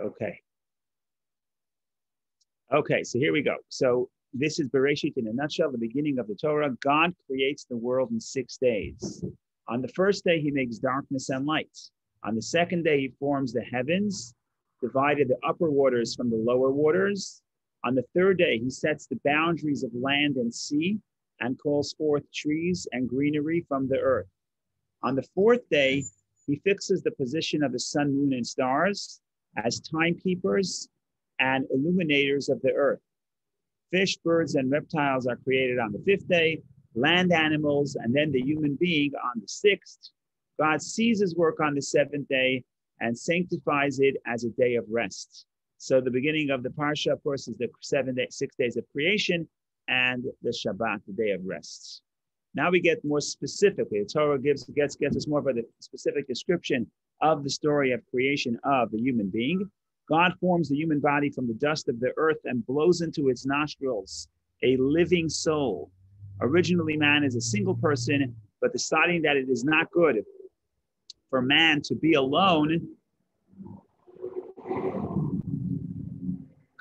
Okay. Okay, so here we go. So this is Bereshit in a nutshell, the beginning of the Torah. God creates the world in 6 days. On the first day, he makes darkness and light. On the second day, he forms the heavens, divided the upper waters from the lower waters. On the third day, he sets the boundaries of land and sea and calls forth trees and greenery from the earth. On the fourth day, he fixes the position of the sun, moon, and stars as timekeepers and illuminators of the earth. Fish, birds, and reptiles are created on the fifth day, land animals, and then the human being on the sixth. God sees his work on the seventh day and sanctifies it as a day of rest. So the beginning of the Parsha, of course, is the 6 days of creation and the Shabbat, the day of rest. Now we get more specifically. The Torah gets us more of a specific description of the story of creation of the human being. God forms the human body from the dust of the earth and blows into its nostrils a living soul. Originally, man is a single person, but deciding that it is not good for man to be alone,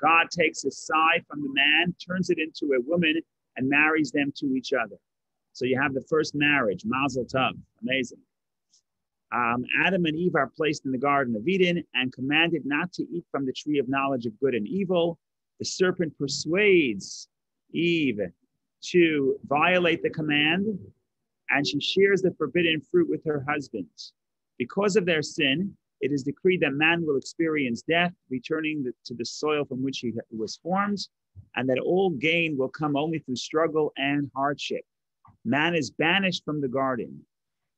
God takes a side from the man, turns it into a woman, and marries them to each other. So you have the first marriage, Mazel Tov, amazing. Adam and Eve are placed in the Garden of Eden and commanded not to eat from the tree of knowledge of good and evil. The serpent persuades Eve to violate the command, and she shares the forbidden fruit with her husband. Because of their sin, it is decreed that man will experience death, returning to the soil from which he was formed, and that all gain will come only through struggle and hardship. Man is banished from the garden.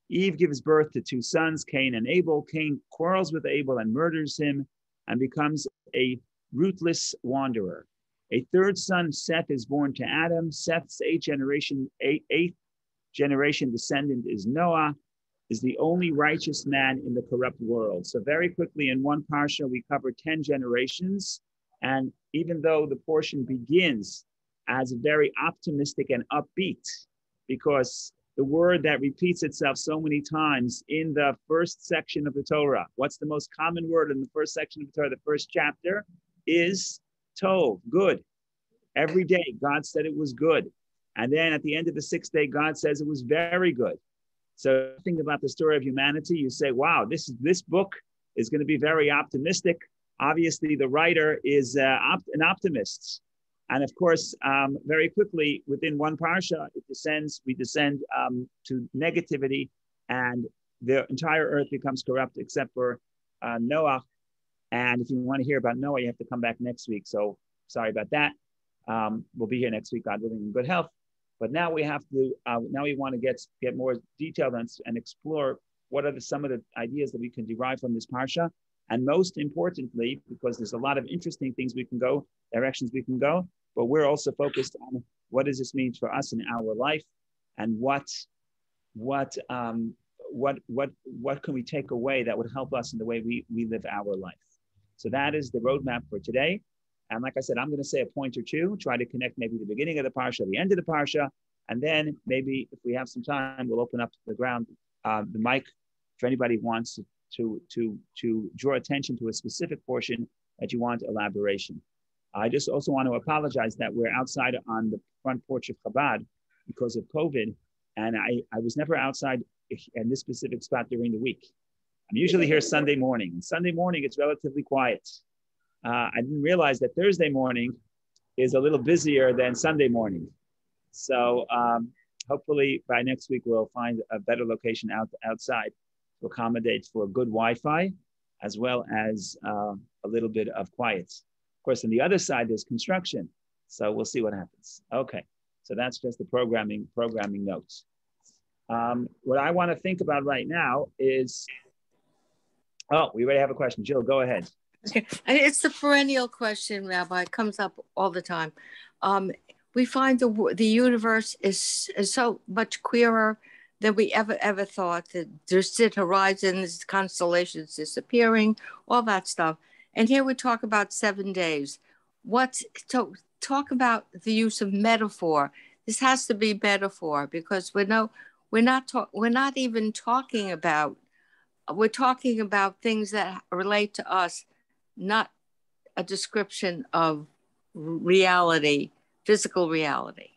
Eve gives birth to 2 sons, Cain and Abel. Cain quarrels with Abel and murders him and becomes a rootless wanderer. A third son, Seth, is born to Adam. Seth's eighth generation descendant is Noah, is the only righteous man in the corrupt world. So very quickly in one parsha, we cover 10 generations. And even though the portion begins as very optimistic and upbeat, because the word that repeats itself so many times in the first section of the Torah. What's the most common word in the first section of the Torah? The first chapter is tov, good. Every day, God said it was good. And then at the end of the 6th day, God says it was very good. So think about the story of humanity. You say, wow, this book is going to be very optimistic. Obviously, the writer is an optimist. And of course, very quickly within one parsha, we descend to negativity, and the entire earth becomes corrupt except for Noah. And if you want to hear about Noah, you have to come back next week. So sorry about that. We'll be here next week, God willing, in good health. But now we have to. Now we want to get more detailed and explore what are some of the ideas that we can derive from this parsha. And most importantly, because there's a lot of interesting things directions we can go. But we're also focused on what does this mean for us in our life, and what can we take away that would help us in the way we live our life. So that is the roadmap for today. And like I said, I'm going to say a point or two, try to connect maybe the beginning of the parsha, the end of the parsha, and then maybe if we have some time, we'll open up the mic if anybody wants to draw attention to a specific portion that you want elaboration. I just also want to apologize that we're outside on the front porch of Chabad because of COVID. And I was never outside in this specific spot during the week. I'm usually here Sunday morning. And Sunday morning, it's relatively quiet. I didn't realize that Thursday morning is a little busier than Sunday morning. So hopefully by next week, we'll find a better location outside to accommodate for good Wi-Fi, as well as a little bit of quiet. Of course, on the other side, there's construction. So we'll see what happens. Okay, so that's just the programming notes. What I want to think about right now is, we already have a question. Jill, go ahead. Okay. It's the perennial question, Rabbi. It comes up all the time. We find the universe is so much queerer than we ever thought. That there's distant horizons, constellations disappearing, all that stuff. And here we talk about 7 days. Talk about the use of metaphor. This has to be metaphor because we're talking about things that relate to us not a description of reality, physical reality.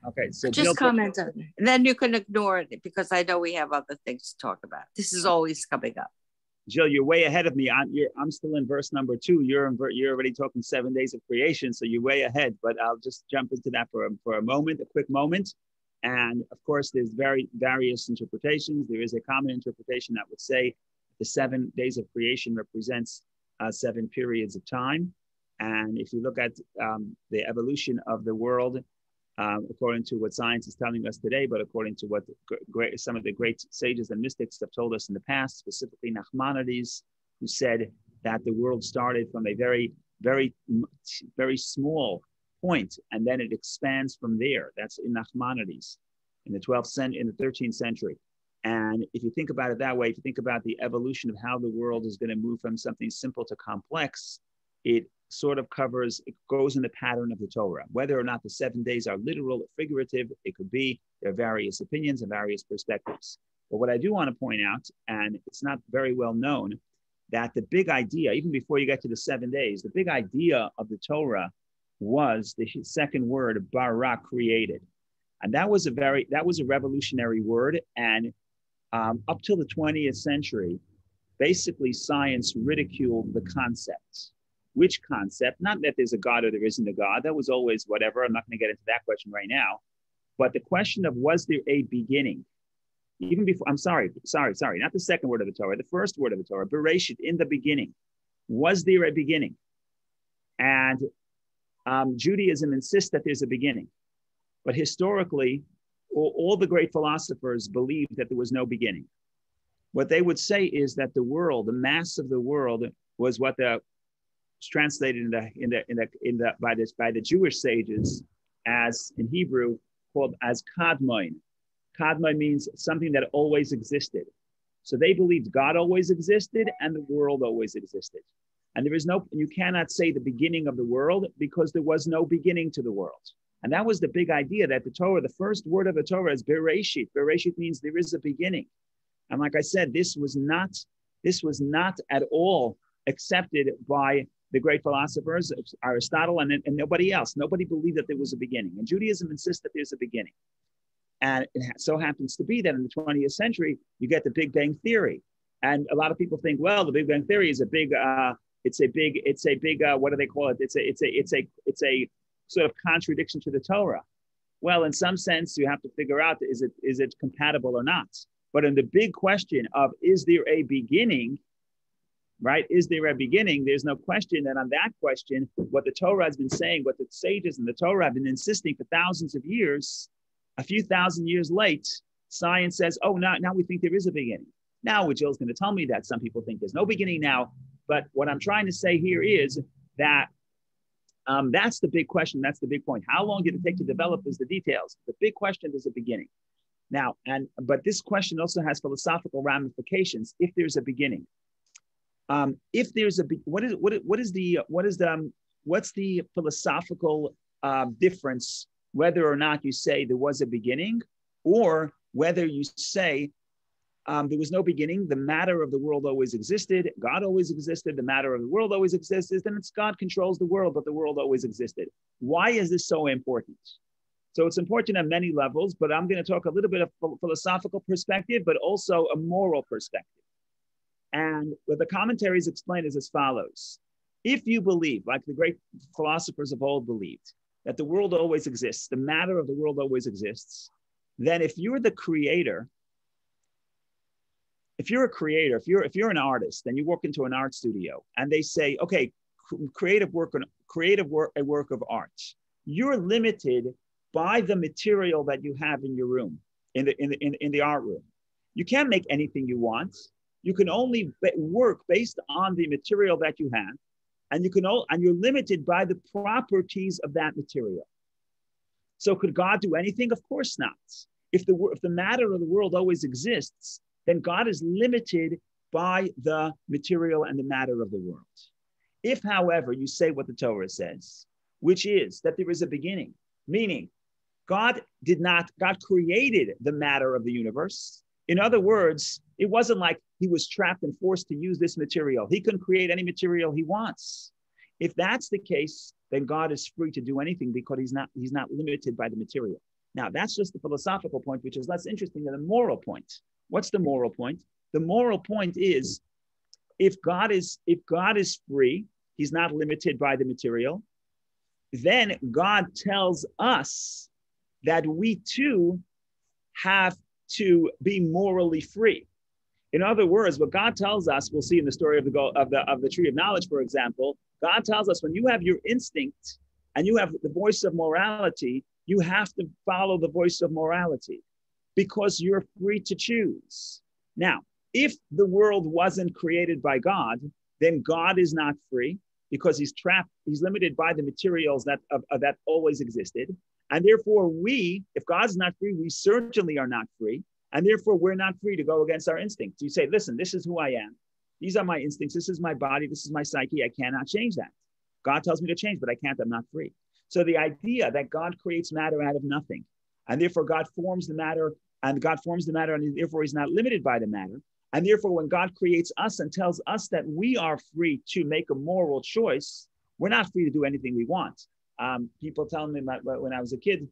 Okay, so just comment on it. And then you can ignore it because I know we have other things to talk about. This is always coming up. Jill, you're way ahead of me. I'm still in verse number 2. You're already talking 7 days of creation, so you're way ahead. But I'll just jump into that for a moment, a quick moment. And of course, there's various interpretations. There is a common interpretation that would say the 7 days of creation represents 7 periods of time. And if you look at the evolution of the world, according to what science is telling us today, but according to what some of the great sages and mystics have told us in the past, specifically Nachmanides, who said that the world started from a very, very, very small point, and then it expands from there. That's in Nachmanides in the 13th century. And if you think about it that way, if you think about the evolution of how the world is going to move from something simple to complex, it sort of it goes in the pattern of the Torah. Whether or not the 7 days are literal or figurative, it could be. There are various opinions and various perspectives. But what I do want to point out, and it's not very well known, that the big idea, even before you get to the 7 days, the big idea of the Torah was the second word, bara, created. And that was a revolutionary word. And up till the 20th century, basically science ridiculed the concept. Which concept? Not that there's a God or there isn't a God. That was always whatever. I'm not going to get into that question right now. But the question of was there a beginning? Even before, I'm sorry, not the second word of the Torah, the first word of the Torah, Bereshit, in the beginning. Was there a beginning? And Judaism insists that there's a beginning. But historically, all the great philosophers believed that there was no beginning. What they would say is that the world, the mass of the world, was what it's translated by the Jewish sages as in Hebrew called as kadmon. Kadmon means something that always existed. So they believed God always existed and the world always existed. And you cannot say the beginning of the world because there was no beginning to the world. And that was the big idea, that the Torah, the first word of the Torah is Bereshit. Bereshit means there is a beginning. And like I said, this was not at all accepted by the great philosophers, Aristotle and nobody else. Nobody believed that there was a beginning. And Judaism insists that there's a beginning. And it so happens to be that in the 20th century, you get the Big Bang Theory. And a lot of people think, well, the Big Bang Theory is it's a big, what do they call it? It's a sort of contradiction to the Torah. Well, in some sense, you have to figure out, is it compatible or not? But in the big question of, is there a beginning, right? Is there a beginning? There's no question that on that question, what the Torah has been saying, what the sages in the Torah have been insisting for thousands of years, a few thousand years late, science says, oh, now we think there is a beginning. Now, what Jill's going to tell me that some people think there's no beginning now. But what I'm trying to say here is that that's the big question. That's the big point. How long did it take to develop is the details. The big question is a beginning. Now, but this question also has philosophical ramifications. If there's a beginning, if there's what's the philosophical difference whether or not you say there was a beginning, or whether you say there was no beginning, the matter of the world always existed, God always existed, the matter of the world always existed, then it's God controls the world, but the world always existed. Why is this so important? So it's important on many levels, but I'm going to talk a little bit of philosophical perspective, but also a moral perspective. And what the commentaries explain is as follows. If you believe, like the great philosophers of old believed, that the world always exists, the matter of the world always exists, then if you're the creator, if you're an artist, then you walk into an art studio and they say, okay, creative work a work of art. You're limited by the material that you have in your room, in the art room. You can't make anything you want. You can only work based on the material that you have, and you're limited by the properties of that material. So could God do anything? Of course not. If the matter of the world always exists, then God is limited by the material and the matter of the world. If, however, you say what the Torah says, which is that there is a beginning, meaning God created the matter of the universe. In other words, It wasn't like he was trapped and forced to use this material. He can create any material he wants. If that's the case, then God is free to do anything because he's not limited by the material. Now, that's just the philosophical point, which is less interesting than the moral point. What's the moral point? The moral point is if God is free, he's not limited by the material, then God tells us that we too have to be morally free. In other words, what God tells us, we'll see in the story of the tree of knowledge, for example, God tells us when you have your instinct and you have the voice of morality, you have to follow the voice of morality because you're free to choose. Now, if the world wasn't created by God, then God is not free because he's trapped, he's limited by the materials that always existed. And therefore if God's not free, we certainly are not free. And therefore we're not free to go against our instincts. You say, listen, this is who I am. These are my instincts. This is my body. This is my psyche. I cannot change that. God tells me to change, but I can't. I'm not free. So the idea that God creates matter out of nothing, and therefore God forms the matter, and therefore he's not limited by the matter. And therefore, when God creates us and tells us that we are free to make a moral choice, we're not free to do anything we want. People tell me when I was a kid,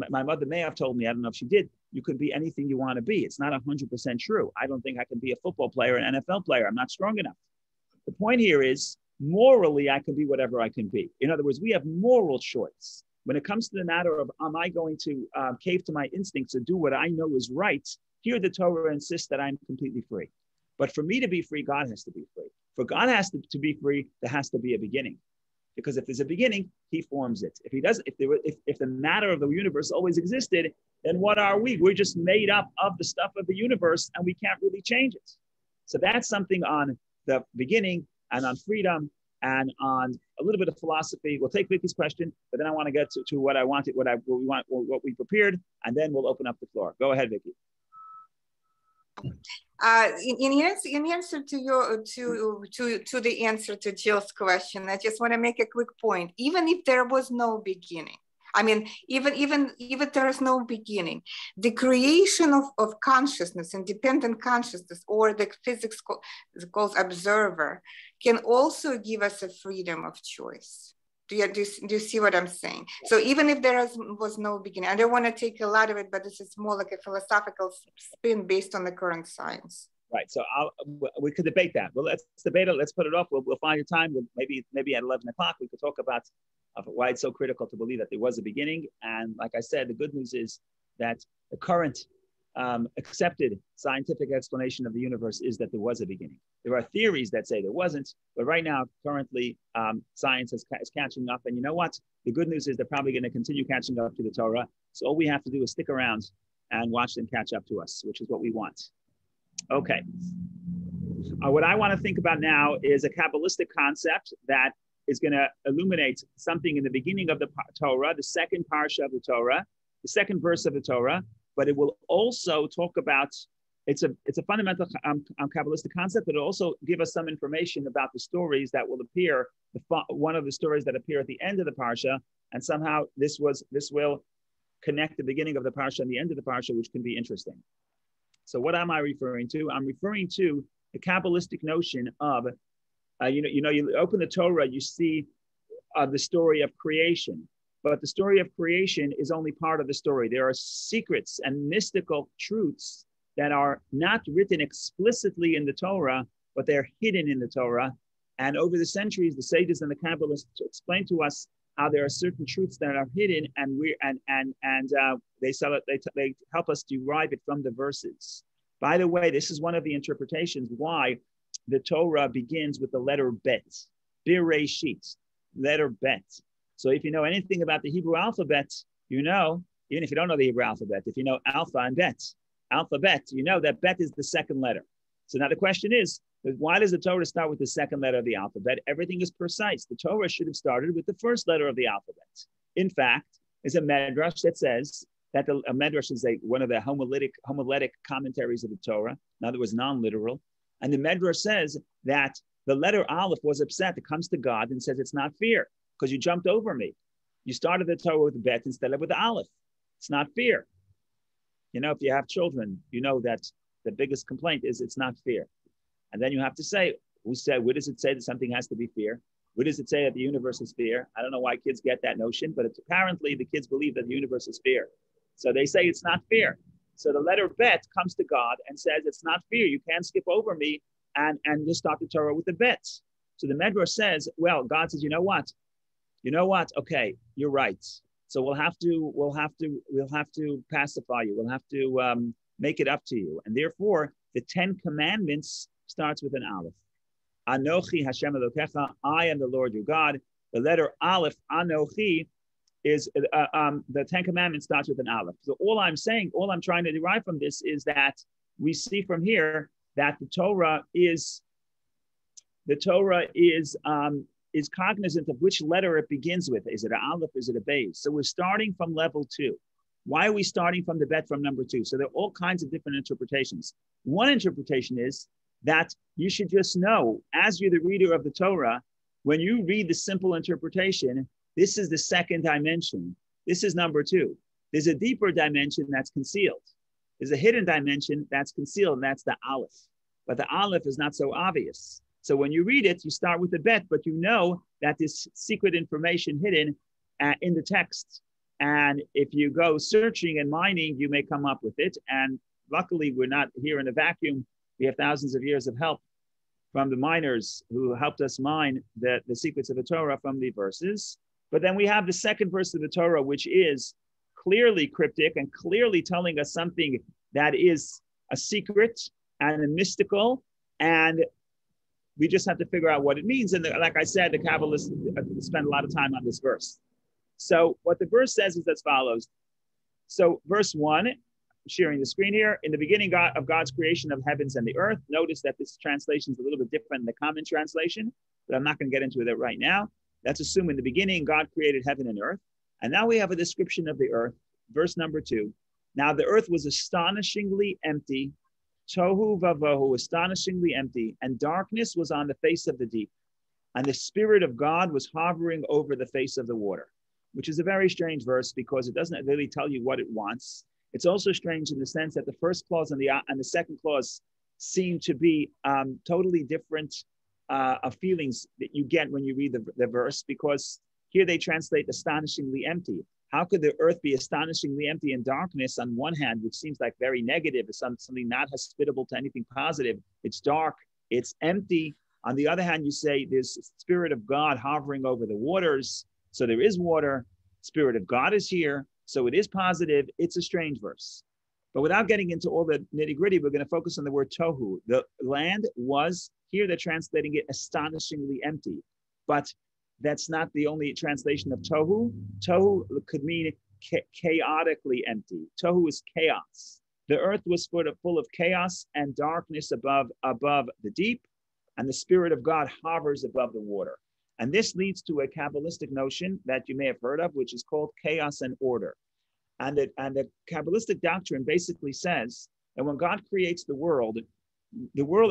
my mother may have told me, I don't know if she did, you could be anything you want to be. It's not 100% true. I don't think I can be a football player, an NFL player. I'm not strong enough. The point here is, morally, I can be whatever I can be. In other words, we have moral choice. When it comes to the matter of, am I going to cave to my instincts and do what I know is right? Here, the Torah insists that I'm completely free. But for me to be free, God has to be free. For God has to be free, there has to be a beginning. Because if there's a beginning, he forms it. If he doesn't, if the matter of the universe always existed, then what are we? We're just made up of the stuff of the universe and we can't really change it. So that's something on the beginning and on freedom and on a little bit of philosophy. We'll take Vicky's question, but then I want to get to what I wanted, what we prepared, and then we'll open up the floor. Go ahead, Vicky. In answer to the answer to Jill's question, I just want to make a quick point. Even if there was no beginning, even if there is no beginning, the creation of consciousness, independent consciousness, or the physics called observer, can also give us a freedom of choice. Do you see what I'm saying? So even if there was no beginning, I don't want to take a lot of it, but this is more like a philosophical spin based on the current science. Right. So we could debate that. Well, let's debate it. Let's put it off. We'll find a time. Maybe at 11 o'clock, we could talk about why it's so critical to believe that there was a beginning. And like I said, the good news is that the current accepted scientific explanation of the universe is that there was a beginning. There are theories that say there wasn't, but right now, currently, science is catching up. And you know what? The good news is they're probably going to continue catching up to the Torah. So all we have to do is stick around and watch them catch up to us, which is what we want. Okay. What I want to think about now is a Kabbalistic concept that is going to illuminate something in the beginning of the Torah, the second parsha of the Torah, the second verse of the Torah, but it will also talk about, it's a fundamental Kabbalistic concept, but it'll also give us some information about the stories that will appear, one of the stories that appear at the end of the parsha, and somehow this will connect the beginning of the parsha and the end of the parsha, which can be interesting. So what am I referring to? I'm referring to the Kabbalistic notion of, you open the Torah, you see the story of creation. But the story of creation is only part of the story. There are secrets and mystical truths that are not written explicitly in the Torah, but they're hidden in the Torah. And over the centuries, the sages and the Kabbalists explain to us how there are certain truths that are hidden, and they help us derive it from the verses. By the way, this is one of the interpretations why the Torah begins with the letter Bet, Bereshit, letter Bet. So if you know anything about the Hebrew alphabet, even if you don't know the Hebrew alphabet, if you know Alpha and Bet, alphabet, you know that Bet is the second letter. So now the question is, why does the Torah start with the second letter of the alphabet? Everything is precise. The Torah should have started with the first letter of the alphabet. In fact, there's a medrash that says that a medrash is one of the homiletic commentaries of the Torah. In other words, non-literal. And the medrash says that the letter Aleph was upset. It comes to God and says, it's not fair because you jumped over me. You started the Torah with the Bet instead of with the Aleph. It's not fair. If you have children, you know that the biggest complaint is it's not fair. And then you have to say, where does it say that something has to be fair? Where does it say that the universe is fair? I don't know why kids get that notion, but apparently the kids believe that the universe is fair. So they say it's not fair. So the letter bet comes to God and says, it's not fair. You can't skip over me and just start the Torah with the bet. So the Medrash says, well, God says, you know what? Okay, you're right. So we'll have to pacify you. We'll have to make it up to you. And therefore, the 10 Commandments starts with an Aleph. Anochi Hashem Elokecha, I am the Lord your God. The letter Aleph, Anochi, is the 10 Commandments starts with an Aleph. So all I'm trying to derive from this is that we see from here that the Torah is cognizant of which letter it begins with. Is it an Aleph? Is it a Beis? So we're starting from level 2. Why are we starting from the bet from number 2? So there are all kinds of different interpretations. One interpretation is that you should just know, as you're the reader of the Torah, when you read the simple interpretation, this is the second dimension. This is number 2. There's a deeper dimension that's concealed. There's a hidden dimension that's concealed, and that's the Aleph. But the Aleph is not so obvious. So when you read it, you start with the bet, but you know that there's secret information hidden in the text. And if you go searching and mining, you may come up with it. And luckily, we're not here in a vacuum. We have thousands of years of help from the miners who helped us mine the secrets of the Torah from the verses. But then we have the second verse of the Torah, which is clearly cryptic and clearly telling us something that is a secret and a mystical. And we just have to figure out what it means. And like I said, the Kabbalists spend a lot of time on this verse. So what the verse says is as follows. So verse 1, sharing the screen here. In the beginning of God's creation of heavens and the earth. Notice that this translation is a little bit different than the common translation, but I'm not going to get into it right now. Let's assume in the beginning, God created heaven and earth. And now we have a description of the earth. Verse number 2. Now the earth was astonishingly empty. Tohu vavohu, astonishingly empty. And darkness was on the face of the deep. And the Spirit of God was hovering over the face of the water, which is a very strange verse because it doesn't really tell you what it wants. It's also strange in the sense that the first clause and the second clause seem to be totally different feelings that you get when you read the verse, because here they translate astonishingly empty. How could the earth be astonishingly empty in darkness on one hand, which seems like very negative, it's something not hospitable to anything positive. It's dark, it's empty. On the other hand, you say there's Spirit of God hovering over the waters. So there is water, Spirit of God is here. So it is positive. It's a strange verse. But without getting into all the nitty gritty, we're going to focus on the word tohu. The land was, here they're translating it astonishingly empty. But that's not the only translation of tohu. Tohu could mean chaotically empty. Tohu is chaos. The earth was full of chaos and darkness above the deep, and the Spirit of God hovers above the water. And this leads to a Kabbalistic notion that you may have heard of, which is called chaos and order. And the Kabbalistic doctrine basically says that when God creates the world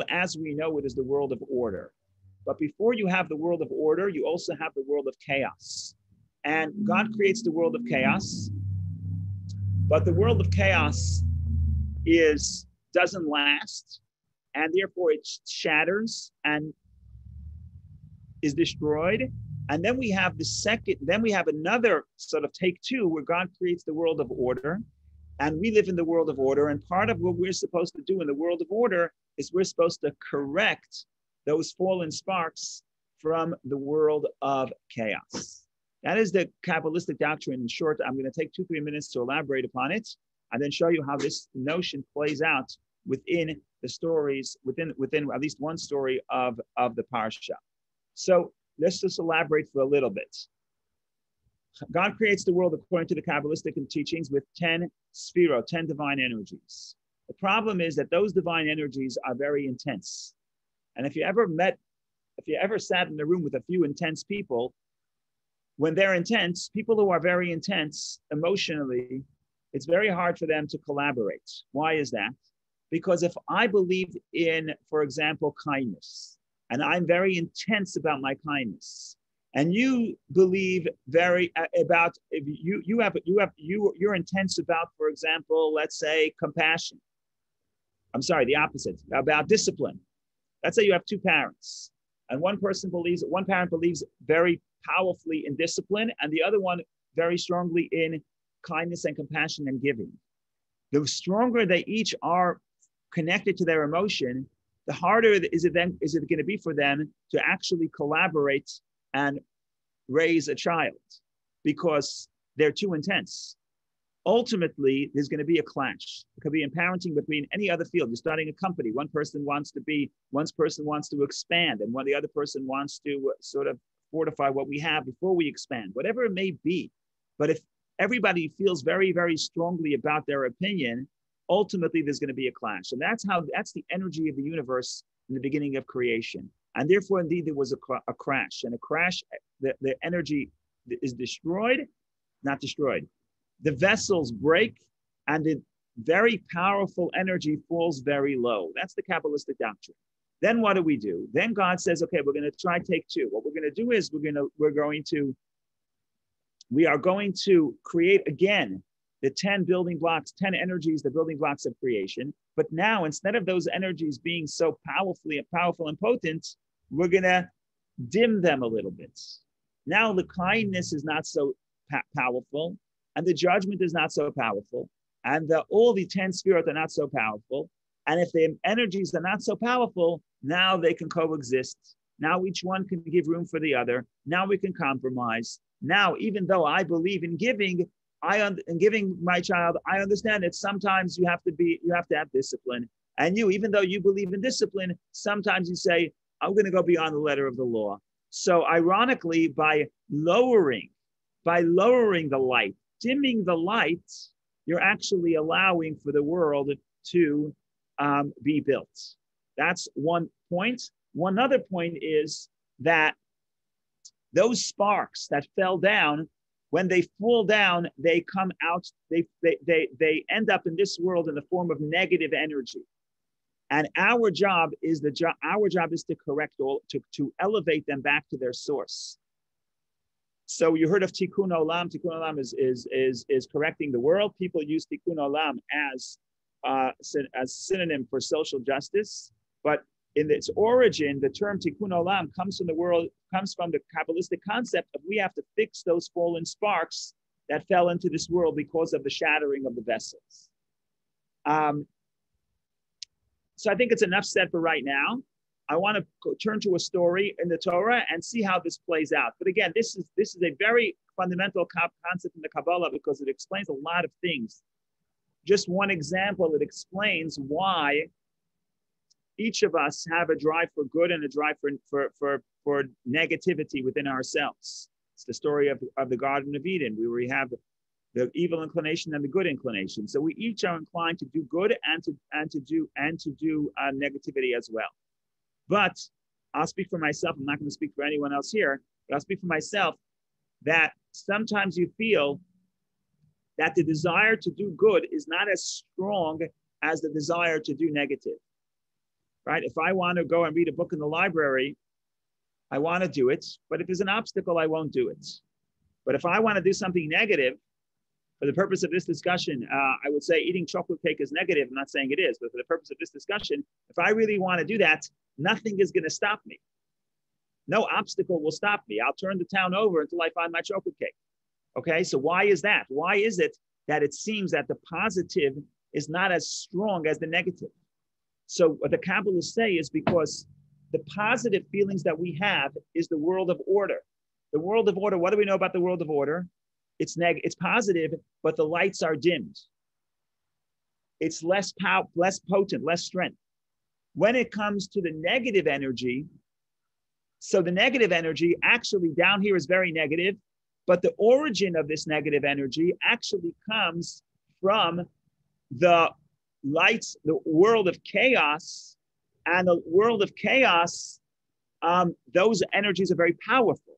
as we know it is the world of order. But before you have the world of order, you also have the world of chaos. And God creates the world of chaos, but the world of chaos doesn't last, and therefore it shatters and is destroyed. And then we have another sort of take 2 where God creates the world of order, and we live in the world of order. And part of what we're supposed to do in the world of order is we're supposed to correct those fallen sparks from the world of chaos. That is the Kabbalistic doctrine. In short, I'm going to take 2-3 minutes to elaborate upon it and then show you how this notion plays out within the stories, within at least one story of the parsha. So let's just elaborate for a little bit. God creates the world according to the Kabbalistic teachings with 10 sphirot, 10 divine energies. The problem is that those divine energies are very intense. And if you ever sat in a room with a few intense people, when they're intense, people who are very intense emotionally, it's very hard for them to collaborate. Why is that? Because if I believe in, for example, kindness, and I'm very intense about my kindness, and you believe you're intense about, for example, let's say compassion. I'm sorry, the opposite, about discipline. Let's say you have two parents, and one parent believes very powerfully in discipline, and the other one very strongly in kindness and compassion and giving. The stronger they each are connected to their emotion, the harder is it going to be for them to actually collaborate and raise a child, because they're too intense. Ultimately, there's going to be a clash. It could be in parenting between any other field. You're starting a company. One person wants to expand, and the other person wants to sort of fortify what we have before we expand, whatever it may be. But if everybody feels very, very strongly about their opinion, ultimately there's going to be a clash. And that's the energy of the universe in the beginning of creation. And therefore, indeed, there was a crash. And a crash, the energy is destroyed, not destroyed. The vessels break, and the very powerful energy falls very low. That's the Kabbalistic doctrine. Then what do? Then God says, okay, we're going to try take two. What we're going to do is we are going to create again the 10 building blocks, 10 energies, the building blocks of creation. But now, instead of those energies being so powerful and potent, we're going to dim them a little bit. Now the kindness is not so powerful, and the judgment is not so powerful, and all the 10 spirits are not so powerful. And if the energies are not so powerful, now they can coexist. Now each one can give room for the other. Now we can compromise. Now, even though I believe in giving, giving my child, I understand that sometimes you have to have discipline. And even though you believe in discipline, sometimes you say, I'm going to go beyond the letter of the law. So ironically, by lowering the light, dimming the light, you're actually allowing for the world to be built. That's one point. One other point is that those sparks that fell down, when they fall down, they come out, they end up in this world in the form of negative energy. And our job is to correct to elevate them back to their source. So you heard of Tikkun Olam. Tikkun Olam is correcting the world. People use Tikkun Olam as synonym for social justice, but in its origin, the term Tikkun Olam comes from the Kabbalistic concept of we have to fix those fallen sparks that fell into this world because of the shattering of the vessels. So I think it's enough said for right now. I want to turn to a story in the Torah and see how this plays out. But again, this is a very fundamental concept in the Kabbalah because it explains a lot of things. Just one example, it explains why each of us have a drive for good and a drive for negativity within ourselves. It's the story of the Garden of Eden, where we have the evil inclination and the good inclination. So we each are inclined to do good and to do negativity as well. But I'll speak for myself. I'm not going to speak for anyone else here, but I'll speak for myself that sometimes you feel that the desire to do good is not as strong as the desire to do negative, right? If I want to go and read a book in the library, I want to do it. But if there's an obstacle, I won't do it. But if I want to do something negative, for the purpose of this discussion, I would say eating chocolate cake is negative. I'm not saying it is, but for the purpose of this discussion, if I really want to do that, nothing is going to stop me. No obstacle will stop me. I'll turn the town over until I find my chocolate cake. Okay, so why is that? Why is it that it seems that the positive is not as strong as the negative? So what the Kabbalists say is because the positive feelings that we have is the world of order. The world of order, what do we know about the world of order? It's positive, but the lights are dimmed. It's less potent, less strength. When it comes to the negative energy, so the negative energy actually down here is very negative, but the origin of this negative energy actually comes from the lights, the world of chaos, and the world of chaos, those energies are very powerful.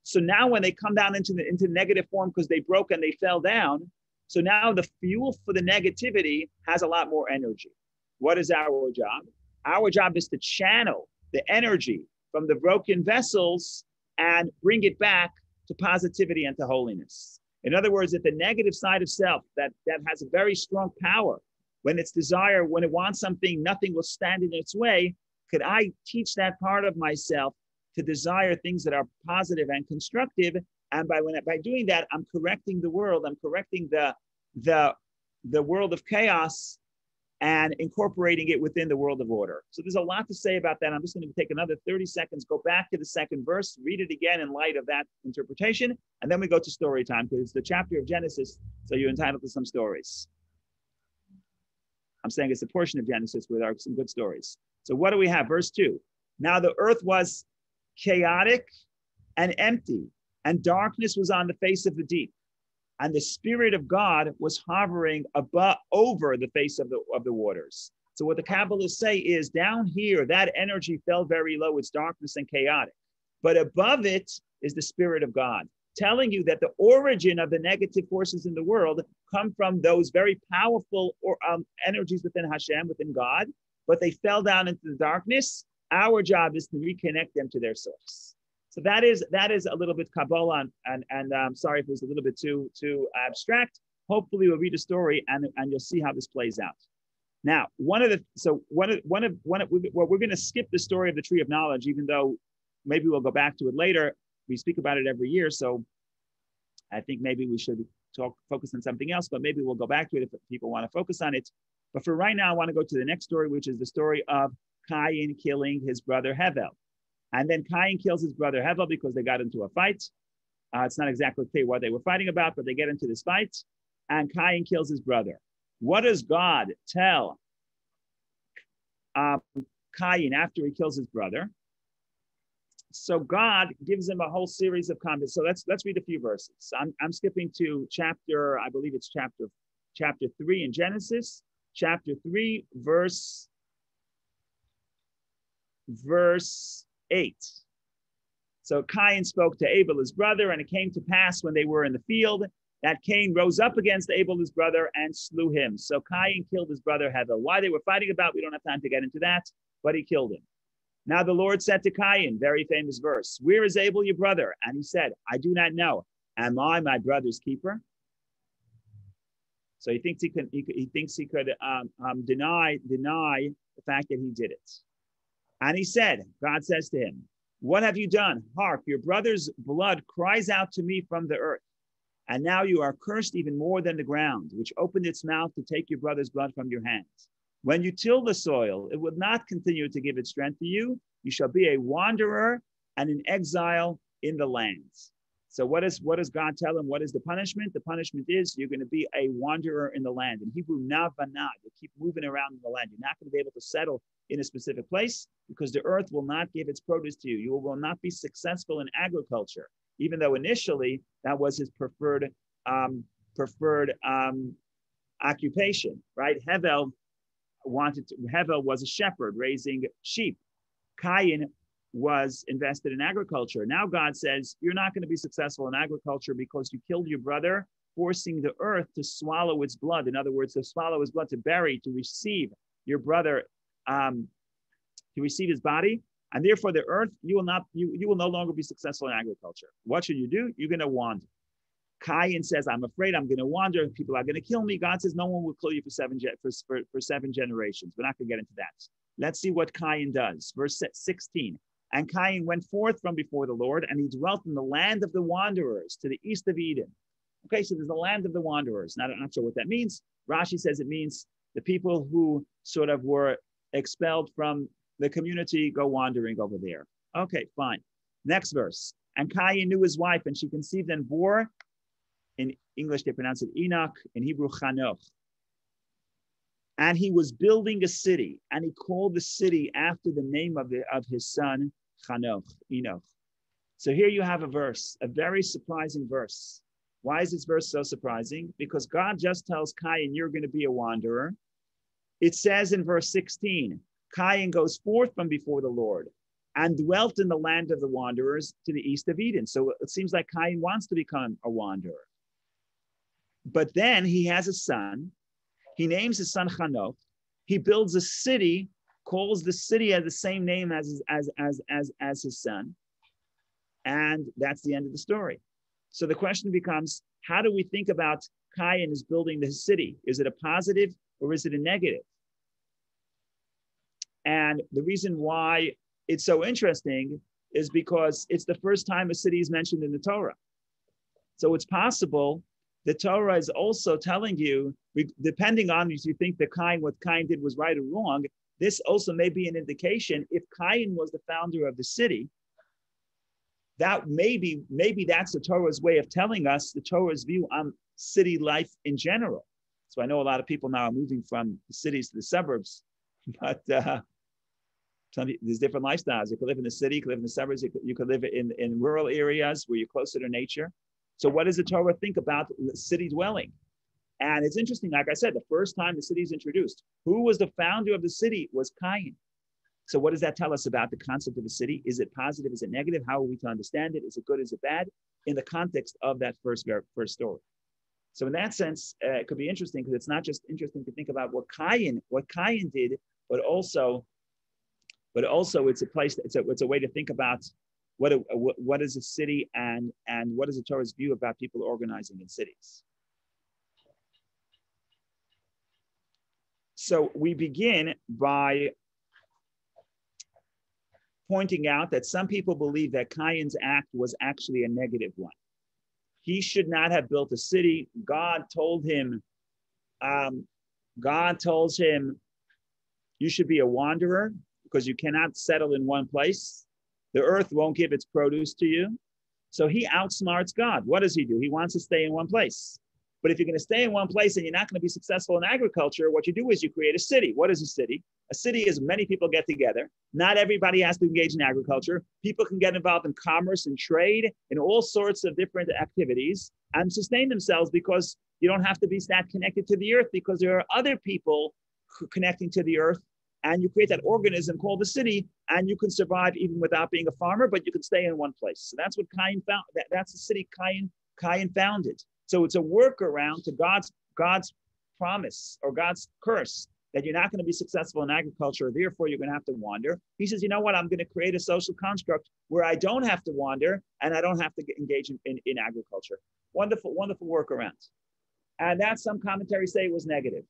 So now when they come down into negative form because they broke and they fell down, so now the fuel for the negativity has a lot more energy. What is our job? Our job is to channel the energy from the broken vessels and bring it back to positivity and to holiness. In other words, that the negative side of self that has a very strong power when its desire, when it wants something, nothing will stand in its way. Could I teach that part of myself to desire things that are positive and constructive? And by doing that, I'm correcting the world. I'm correcting the world of chaos and incorporating it within the world of order. So there's a lot to say about that. I'm just going to take another 30 seconds, go back to the second verse, read it again in light of that interpretation, and then we go to story time, because it's the chapter of Genesis, so you're entitled to some stories. I'm saying it's a portion of Genesis with some good stories. So what do we have? Verse 2. Now the earth was chaotic and empty, and darkness was on the face of the deep. And the Spirit of God was hovering over the face of the waters. So what the Kabbalists say is, down here, that energy fell very low. It's darkness and chaotic. But above it is the Spirit of God, telling you that the origin of the negative forces in the world come from those very powerful energies within Hashem, within God, but they fell down into the darkness. Our job is to reconnect them to their source. So that is a little bit Kabbalah, and I'm sorry if it was a little bit too abstract. Hopefully we'll read a story and you'll see how this plays out. Now, we're going to skip the story of the tree of knowledge, even though maybe we'll go back to it later. We speak about it every year, so I think maybe we should focus on something else, but maybe we'll go back to it if people want to focus on it. But for right now, I want to go to the next story, which is the story of Cain killing his brother Hevel. And then Cain kills his brother Hevel because they got into a fight. It's not exactly clear what they were fighting about, but they get into this fight, and Cain kills his brother. What does God tell Cain after he kills his brother? So God gives him a whole series of comments. So let's read a few verses. I'm skipping to chapter, I believe it's chapter 3 in Genesis, chapter 3, verse 8. So Cain spoke to Abel, his brother, and it came to pass when they were in the field that Cain rose up against Abel, his brother, and slew him. So Cain killed his brother Hevel. Why they were fighting about, we don't have time to get into that, but he killed him. Now the Lord said to Cain, very famous verse, "Where is Abel, your brother?" And he said, "I do not know. Am I my brother's keeper?" So he thinks he could deny the fact that he did it. And he said, God says to him, "What have you done? Hark, your brother's blood cries out to me from the earth. And now you are cursed even more than the ground, which opened its mouth to take your brother's blood from your hands. When you till the soil, it will not continue to give its strength to you. You shall be a wanderer and an exile in the lands." So what does God tell him? What is the punishment? The punishment is you're going to be a wanderer in the land. In Hebrew, navanah, you keep moving around in the land. You're not going to be able to settle in a specific place because the earth will not give its produce to you. You will not be successful in agriculture, even though initially that was his preferred occupation, right? Hevel was a shepherd raising sheep. Cain was invested in agriculture. Now God says, you're not going to be successful in agriculture because you killed your brother, forcing the earth to swallow its blood. In other words, to swallow his blood, to bury, to receive your brother, to receive his body. And therefore the earth, you will no longer be successful in agriculture. What should you do? You're going to wander. Cain says, I'm afraid I'm going to wander. People are going to kill me. God says, no one will kill you for seven generations. We're not going to get into that. Let's see what Cain does. Verse 16. And Cain went forth from before the Lord, and he dwelt in the land of the wanderers to the east of Eden. Okay, so there's the land of the wanderers. Now, I'm not sure what that means. Rashi says it means the people who sort of were expelled from the community go wandering over there. Okay, fine. Next verse. And Cain knew his wife, and she conceived and bore. In English, they pronounce it Enoch. In Hebrew, Chanoch. And he was building a city, and he called the city after the name of his son, Chanoch, Enoch. So here you have a verse, a very surprising verse. Why is this verse so surprising? Because God just tells Cain, you're going to be a wanderer. It says in verse 16, Cain goes forth from before the Lord and dwelt in the land of the wanderers to the east of Eden. So it seems like Cain wants to become a wanderer. But then he has a son. He names his son Chanoch. He builds a city, calls the city as the same name as his son. And that's the end of the story. So the question becomes, how do we think about Cain as building the city? Is it a positive or is it a negative? And the reason why it's so interesting is because it's the first time a city is mentioned in the Torah. So it's possible the Torah is also telling you, depending on if you think that what Cain did was right or wrong, this also may be an indication if Cain was the founder of the city, that maybe that's the Torah's way of telling us the Torah's view on city life in general. So I know a lot of people now are moving from the cities to the suburbs, but there's different lifestyles. You could live in the city, you could live in the suburbs, you could live in rural areas where you're closer to nature. So what does the Torah think about city dwelling? And it's interesting, like I said, the first time the city is introduced, who was the founder of the city was Cain. So what does that tell us about the concept of a city? Is it positive? Is it negative? How are we to understand it? Is it good? Is it bad? In the context of that first story. So in that sense, it could be interesting because it's not just interesting to think about what Cain did, but also it's a place. It's a way to think about what is a city and what is the Torah's view about people organizing in cities. So we begin by pointing out that some people believe that Cain's act was actually a negative one. He should not have built a city. God told him, you should be a wanderer because you cannot settle in one place. The earth won't give its produce to you. So he outsmarts God. What does he do? He wants to stay in one place. But if you're going to stay in one place and you're not going to be successful in agriculture, what you do is you create a city. What is a city? A city is many people get together. Not everybody has to engage in agriculture. People can get involved in commerce and trade and all sorts of different activities and sustain themselves because you don't have to be that connected to the earth because there are other people connecting to the earth. And you create that organism called the city, and you can survive even without being a farmer, but you can stay in one place. So that's what Cain found. That's the city Cain founded. So it's a workaround to God's promise or God's curse that you're not going to be successful in agriculture, therefore you're going to have to wander. He says, you know what? I'm going to create a social construct where I don't have to wander and I don't have to engage in agriculture. Wonderful, wonderful workaround. And that some commentaries say was negative.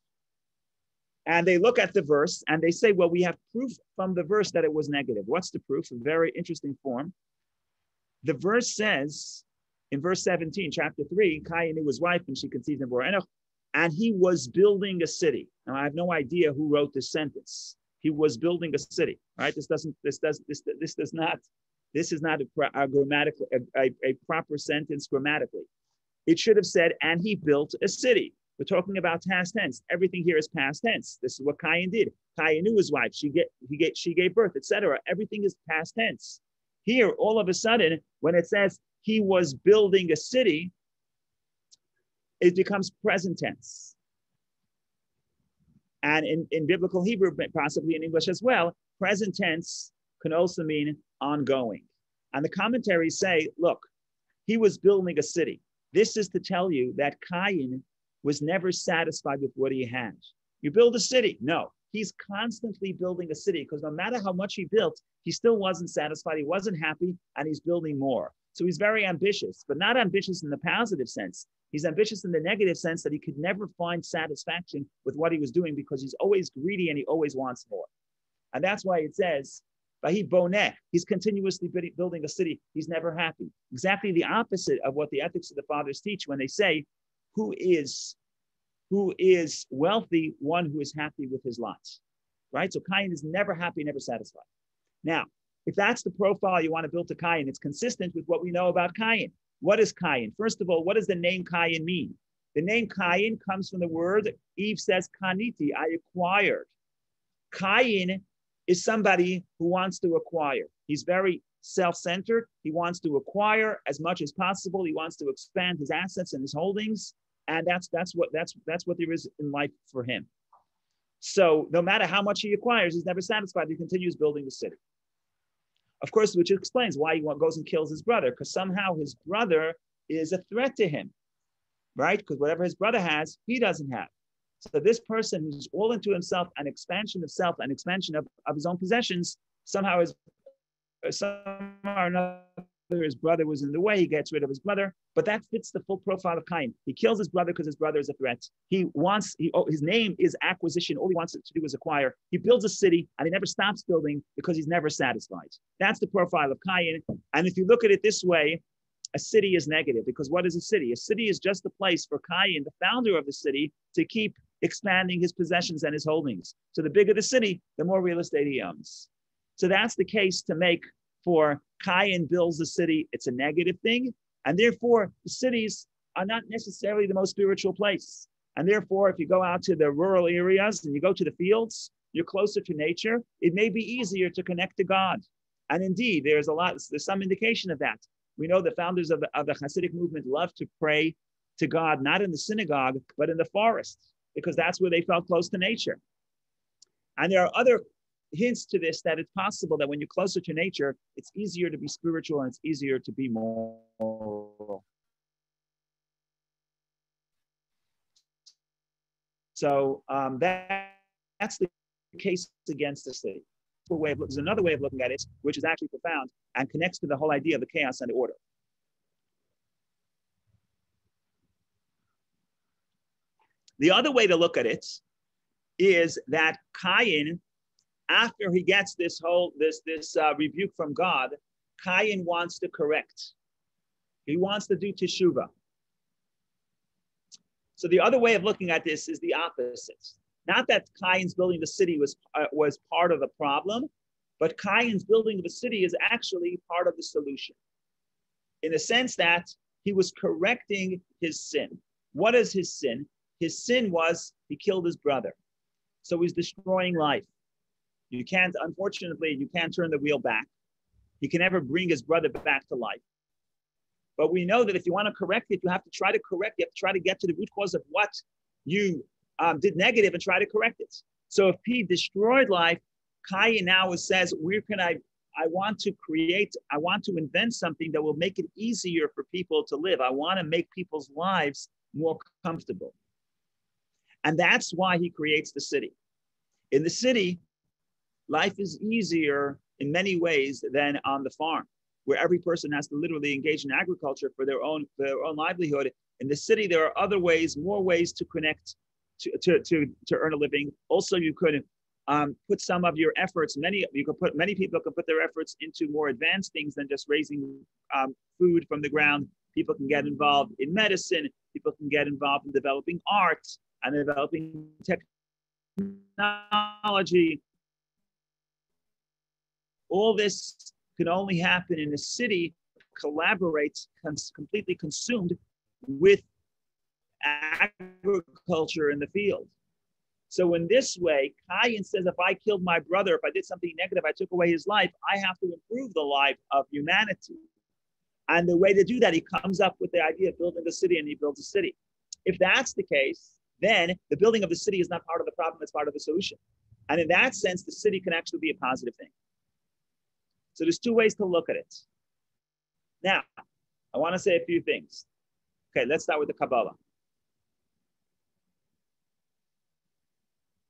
And they look at the verse and they say, well, we have proof from the verse that it was negative. What's the proof? A very interesting form. The verse says in verse 17, chapter 3, Cain knew his wife and she conceived in Enoch, and he was building a city. Now, I have no idea who wrote this sentence. He was building a city, right? This is not a proper sentence grammatically. It should have said, and he built a city. We're talking about past tense. Everything here is past tense. This is what Cain did. Cain knew his wife. She gave birth, etc. Everything is past tense. Here, all of a sudden, when it says he was building a city, it becomes present tense. And in biblical Hebrew, possibly in English as well, present tense can also mean ongoing. And the commentaries say, look, he was building a city. This is to tell you that Cain was never satisfied with what he had. You build a city. No, he's constantly building a city because no matter how much he built, he still wasn't satisfied. He wasn't happy, and he's building more. So he's very ambitious, but not ambitious in the positive sense. He's ambitious in the negative sense that he could never find satisfaction with what he was doing because he's always greedy and he always wants more. And that's why it says, Veiw boneh, he's continuously building a city. He's never happy. Exactly the opposite of what the ethics of the fathers teach when they say, who is wealthy? One who is happy with his lot, right? So Cain is never happy, never satisfied. Now, if that's the profile you want to build to Cain, it's consistent with what we know about Cain. What is Cain? First of all, what does the name Cain mean? The name Cain comes from the word, Eve says, kaniti, I acquired. Cain is somebody who wants to acquire. He's very self-centered. He wants to acquire as much as possible. He wants to expand his assets and his holdings. And that's what there is in life for him. So no matter how much he acquires, he's never satisfied. He continues building the city. Of course, which explains why he goes and kills his brother, because somehow his brother is a threat to him, right? Because whatever his brother has, he doesn't have. So this person who's all into himself, an expansion of self, an expansion of his own possessions, somehow or another his brother was in the way, he gets rid of his brother, but that fits the full profile of Cain. He kills his brother because his brother is a threat. His name is acquisition. All he wants to do is acquire. He builds a city and he never stops building because he's never satisfied. That's the profile of Cain. And if you look at it this way, a city is negative, because what is a city? A city is just a place for Cain, the founder of the city, to keep expanding his possessions and his holdings. So the bigger the city, the more real estate he owns. So that's the case to make for Cain builds the city. It's a negative thing. And therefore, the cities are not necessarily the most spiritual place. And therefore, if you go out to the rural areas and you go to the fields, you're closer to nature. It may be easier to connect to God. And indeed, there's some indication of that. We know the founders of the Hasidic movement love to pray to God, not in the synagogue, but in the forest, because that's where they felt close to nature. And there are other hints to this, that it's possible that when you're closer to nature, it's easier to be spiritual and it's easier to be moral. So that's the case against the city. There's another way of looking at it, which is actually profound and connects to the whole idea of the chaos and the order. The other way to look at it is that Cain, after he gets this rebuke from God, Cain wants to correct. He wants to do teshuvah. So the other way of looking at this is the opposite. Not that Cain's building the city was part of the problem, but Cain's building of the city is actually part of the solution, in the sense that he was correcting his sin. What is his sin? His sin was he killed his brother. So he's destroying life. Unfortunately, you can't turn the wheel back. He can never bring his brother back to life. But we know that if you want to correct it, you have to try to correct it. You have to try to get to the root cause of what you did negative and try to correct it. So if he destroyed life, Cain now says, I want to invent something that will make it easier for people to live. I want to make people's lives more comfortable. And that's why he creates the city. In the city, life is easier in many ways than on the farm, where every person has to literally engage in agriculture for their own livelihood. In the city, there are other ways, more ways to connect to earn a living. Also, you could put some of your efforts. Many people can put their efforts into more advanced things than just raising food from the ground. People can get involved in medicine. People can get involved in developing art and developing technology. All this can only happen in a city collaborates, completely consumed with agriculture in the field. So in this way, Cain says, if I killed my brother, if I did something negative, I took away his life, I have to improve the life of humanity. And the way to do that, he comes up with the idea of building the city, and he builds a city. If that's the case, then the building of the city is not part of the problem, it's part of the solution. And in that sense, the city can actually be a positive thing. So there's two ways to look at it. Now, I want to say a few things. Okay, let's start with the Kabbalah.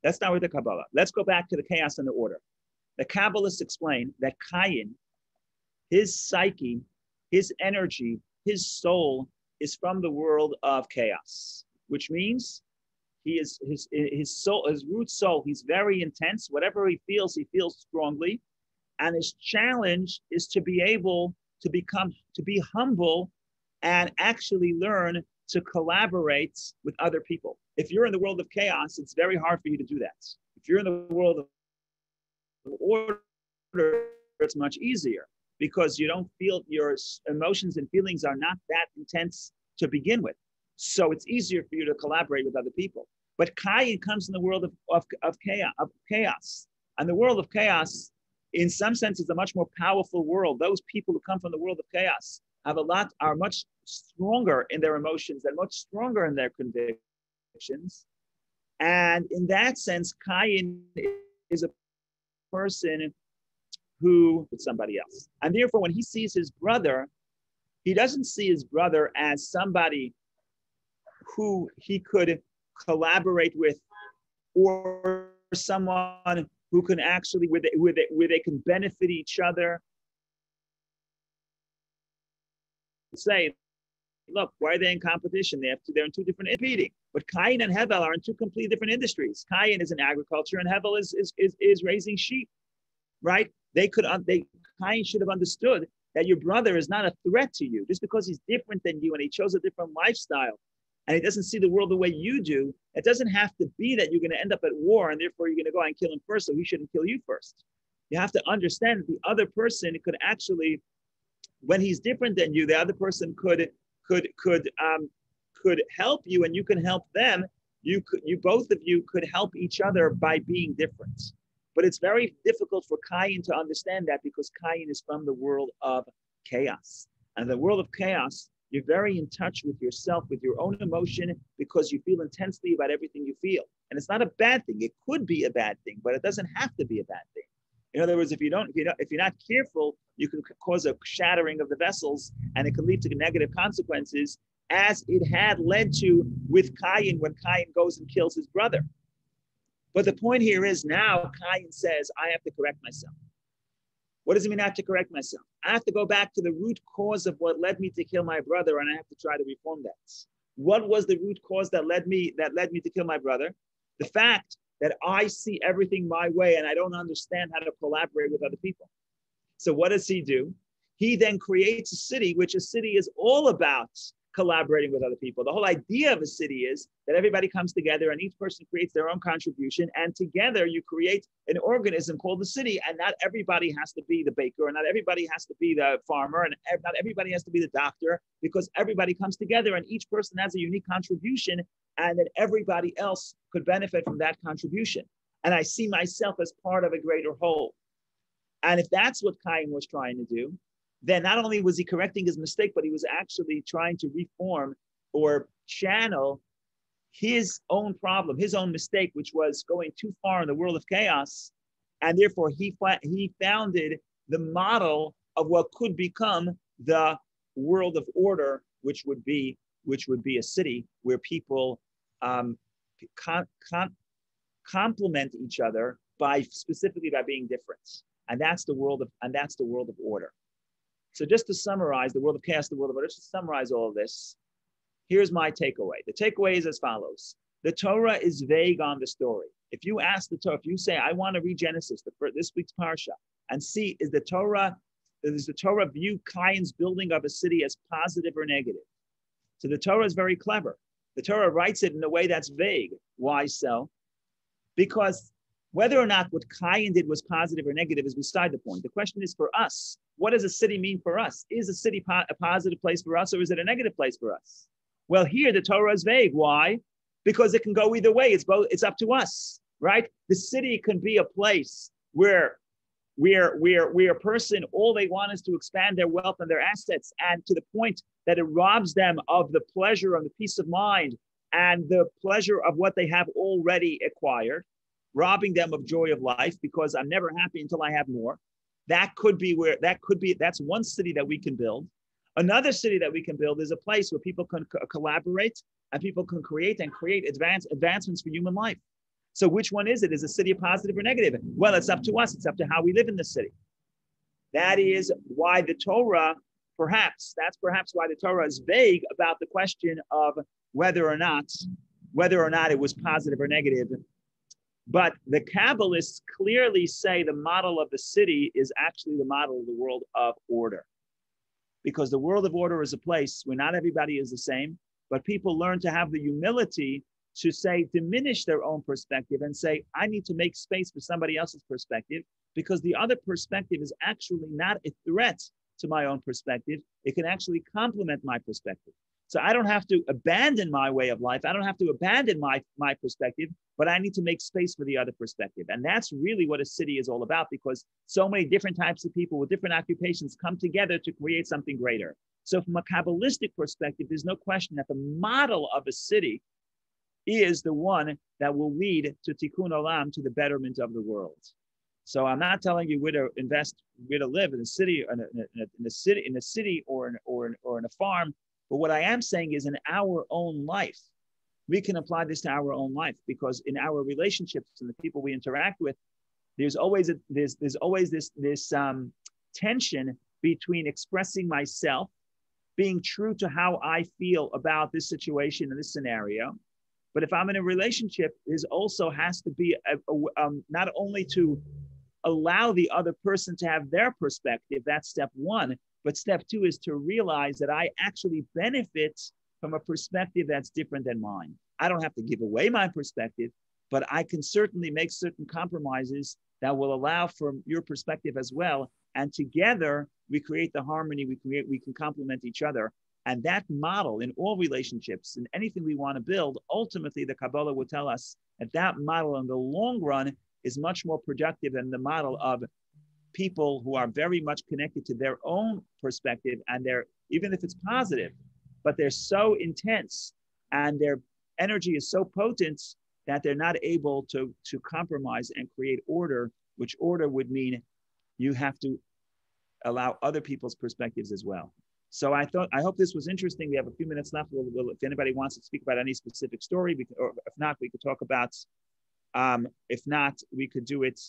Let's go back to the chaos and the order. The Kabbalists explain that Cain, his psyche, his energy, his soul is from the world of chaos, which means his soul, his root soul, he's very intense. Whatever he feels strongly. And his challenge is to be able to be humble and actually learn to collaborate with other people. If you're in the world of chaos, it's very hard for you to do that. If you're in the world of order, it's much easier because you don't feel, your emotions and feelings are not that intense to begin with. So it's easier for you to collaborate with other people. But Cain comes in the world of chaos. And the world of chaos, in some sense, is a much more powerful world. Those people who come from the world of chaos are much stronger in their emotions and much stronger in their convictions. And in that sense, Cain is a person who is somebody else. And therefore, when he sees his brother, he doesn't see his brother as somebody who he could collaborate with, or someone who can actually, where they can benefit each other. say, look, why are they in competition? They're in two different competing. But Cain and Abel are in two completely different industries. Cain is in agriculture, and Abel is raising sheep, right? Cain should have understood that your brother is not a threat to you just because he's different than you and he chose a different lifestyle and he doesn't see the world the way you do. It doesn't have to be that you're going to end up at war and therefore you're going to go out and kill him first, so he shouldn't kill you first. You have to understand that the other person could actually, when he's different than you, the other person could help you and you can help them. You both of you could help each other by being different. But it's very difficult for Cain to understand that because Cain is from the world of chaos. And the world of chaos, you're very in touch with yourself, with your own emotion, because you feel intensely about everything you feel. And it's not a bad thing. It could be a bad thing, but it doesn't have to be a bad thing. In other words, if you're not careful, you can cause a shattering of the vessels, and it can lead to negative consequences, as it had led to with Cain when Cain goes and kills his brother. But the point here is now Cain says, I have to correct myself. What does it mean I have to correct myself? I have to go back to the root cause of what led me to kill my brother, and I have to try to reform that. What was the root cause that led me to kill my brother? The fact that I see everything my way and I don't understand how to collaborate with other people. So what does he do? He then creates a city, which a city is all about collaborating with other people. The whole idea of a city is that everybody comes together and each person creates their own contribution, and together you create an organism called the city. And not everybody has to be the baker, and not everybody has to be the farmer, and not everybody has to be the doctor, because everybody comes together and each person has a unique contribution, and then everybody else could benefit from that contribution. And I see myself as part of a greater whole. And if that's what Cain was trying to do, then not only was he correcting his mistake, but he was actually trying to reform or channel his own problem, his own mistake, which was going too far in the world of chaos. And therefore he founded the model of what could become the world of order, which would be a city where people complement each other specifically by being different. And that's the world of order. So just to summarize the world of chaos, the world of order, just to summarize all of this, here's my takeaway. The takeaway is as follows. The Torah is vague on the story. If you ask the Torah, if you say, I want to read Genesis, this week's parsha, and see, does the Torah view Cain's building of a city as positive or negative? So the Torah is very clever. The Torah writes it in a way that's vague. Why so? Because whether or not what Cain did was positive or negative is beside the point. The question is for us, what does a city mean for us? Is a city a positive place for us, or is it a negative place for us? Well, here the Torah is vague. Why? Because it can go either way. It's up to us, right? The city can be a place where a person, all they want is to expand their wealth and their assets, and to the point that it robs them of the pleasure and the peace of mind and the pleasure of what they have already acquired, robbing them of joy of life because I'm never happy until I have more. That's one city that we can build. Another city that we can build is a place where people can collaborate and people can create advancements for human life. So which one is it? Is a city positive or negative? Well, it's up to us. It's up to how we live in the city. That is why the Torah, that's perhaps why the Torah is vague about the question of whether or not it was positive or negative. But the Kabbalists clearly say the model of the city is actually the model of the world of order. Because the world of order is a place where not everybody is the same, but people learn to have the humility to diminish their own perspective and say, I need to make space for somebody else's perspective, because the other perspective is actually not a threat to my own perspective. It can actually complement my perspective. So I don't have to abandon my way of life. I don't have to abandon my perspective, but I need to make space for the other perspective. And that's really what a city is all about, because so many different types of people with different occupations come together to create something greater. So from a Kabbalistic perspective, there's no question that the model of a city is the one that will lead to tikkun olam, to the betterment of the world. So I'm not telling you where to invest, where to live in a city, in a city or in a farm. But what I am saying is, in our own life, we can apply this to our own life, because in our relationships and the people we interact with, there's always this tension between expressing myself being true to how I feel about this situation and this scenario. But if I'm in a relationship, there's also has to be not only to allow the other person to have their perspective, that's step one, but step two is to realize that I actually benefit from a perspective that's different than mine. I don't have to give away my perspective, but I can certainly make certain compromises that will allow for your perspective as well. And together we create the harmony, we can complement each other. And that model in all relationships and anything we want to build, ultimately the Kabbalah will tell us that that model in the long run is much more productive than the model of people who are very much connected to their own perspective, and they're, even if it's positive, but they're so intense and their energy is so potent that they're not able to compromise and create order, which order would mean you have to allow other people's perspectives as well. So I hope this was interesting. We have a few minutes left. If anybody wants to speak about any specific story, or if not, we could talk about, if not, we could do it.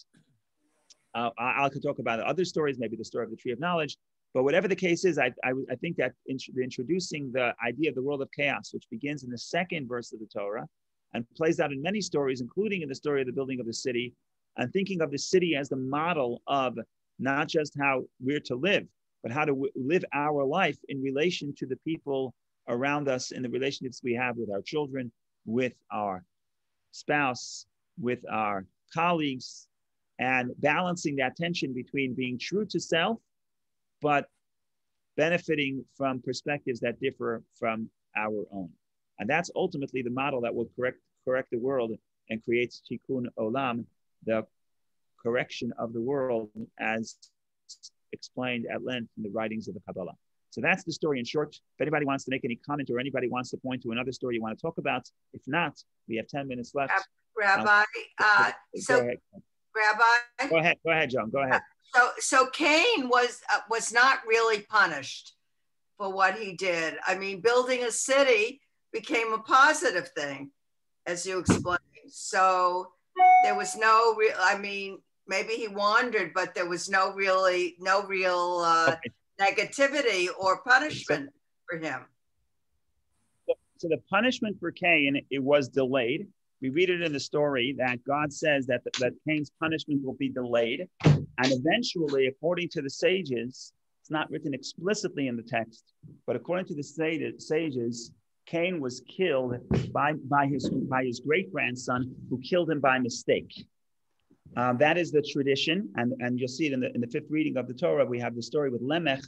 I could talk about other stories, maybe the story of the Tree of Knowledge. But whatever the case is, I think that introducing the idea of the world of chaos, which begins in the second verse of the Torah and plays out in many stories, including in the story of the building of the city, and thinking of the city as the model of not just how we're to live, but how to live our life in relation to the people around us, in the relationships we have with our children, with our spouse, with our colleagues, and balancing that tension between being true to self, but benefiting from perspectives that differ from our own. And that's ultimately the model that will correct the world and creates tikkun olam, the correction of the world, as explained at length in the writings of the Kabbalah. So that's the story in short. If anybody wants to make any comment or anybody wants to point to another story you want to talk about, if not, we have 10 minutes left. Rabbi, Go ahead, John, go ahead. So Cain was not really punished for what he did. I mean, building a city became a positive thing, as you explained. So there was no real, I mean, maybe he wandered, but there was no real negativity or punishment for him. So the punishment for Cain, it was delayed. We read it in the story that God says that Cain's punishment will be delayed. And eventually, according to the sages, it's not written explicitly in the text, but according to the sages, Cain was killed by his great-grandson, who killed him by mistake. That is the tradition, and you'll see it in the fifth reading of the Torah. We have the story with Lamech,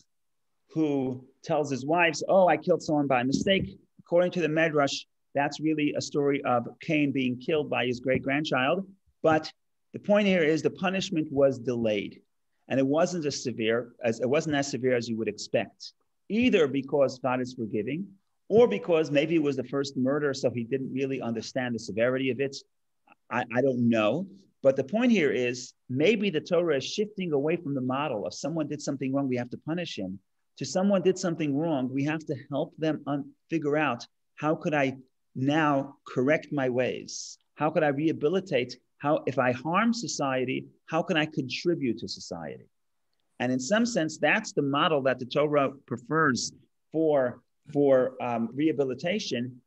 who tells his wives, "Oh, I killed someone by mistake." According to the Medrash, that's really a story of Cain being killed by his great-grandchild. But the point here is the punishment was delayed, and it wasn't as severe as you would expect, either because God is forgiving, or because maybe it was the first murder, so he didn't really understand the severity of it. I don't know. But the point here is maybe the Torah is shifting away from the model of someone did something wrong, we have to punish him, to someone did something wrong, we have to help them figure out, how could I now correct my ways? How could I rehabilitate? How, if I harm society, how can I contribute to society? And in some sense, that's the model that the Torah prefers for rehabilitation,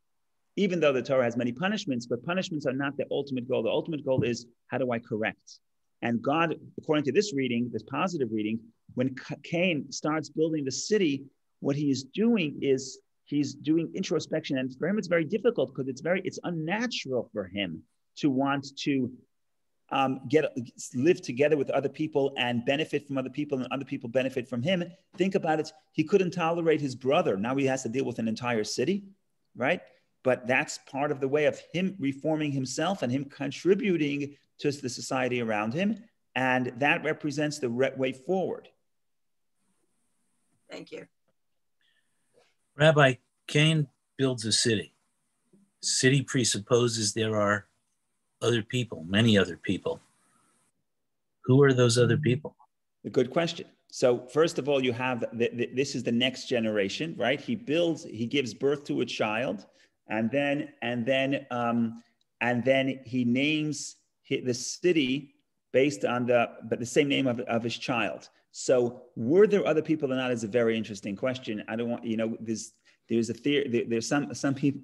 even though the Torah has many punishments, but punishments are not the ultimate goal. The ultimate goal is, how do I correct? And God, according to this reading, this positive reading, when Cain starts building the city, what he is doing is he's doing introspection. And for him, it's very difficult because it's unnatural for him to want to live together with other people and benefit from other people, and other people benefit from him. Think about it. He couldn't tolerate his brother. Now he has to deal with an entire city, right? But that's part of the way of him reforming himself and him contributing to the society around him. And that represents the way forward. Thank you. Rabbi, Cain builds a city. City presupposes there are other people, many other people. Who are those other people? A good question. So first of all, you have, this is the next generation, right? He gives birth to a child, and then he names the city based on the same name of his child. So were there other people or not is a very interesting question. I don't want, there's a theory, there's some people,